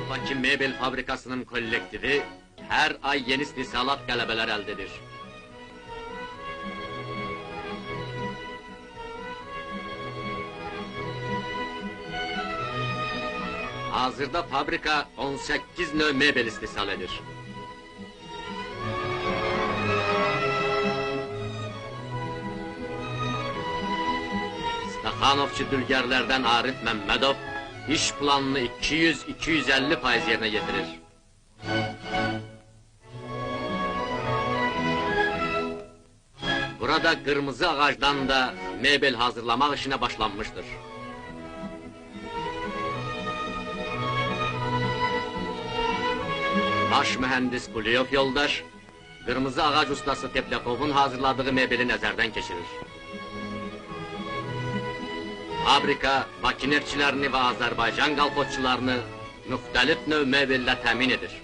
Bakı Mebel Fabrikasının kollektivi her ay yeni istihsalat qələbələr əldə edir. Hazırda fabrika 18 növ mebel istihsal edir. Staxanovçu dülgərlərdən Arif Məmmədov iş planını 200-250% yerinə getirir. Burada qırmızı ağacdan da mebel hazırlamaq işinə başlanmışdır. Baş mühəndis Kuliyov yoldaş, qırmızı ağac ustası Tepləkovun hazırladığı mebeli nəzərdən keçirir. Fabrika Bakı neftçilərini və Azərbaycan qalpotçularını müxtəlif növ mebellə təmin edir.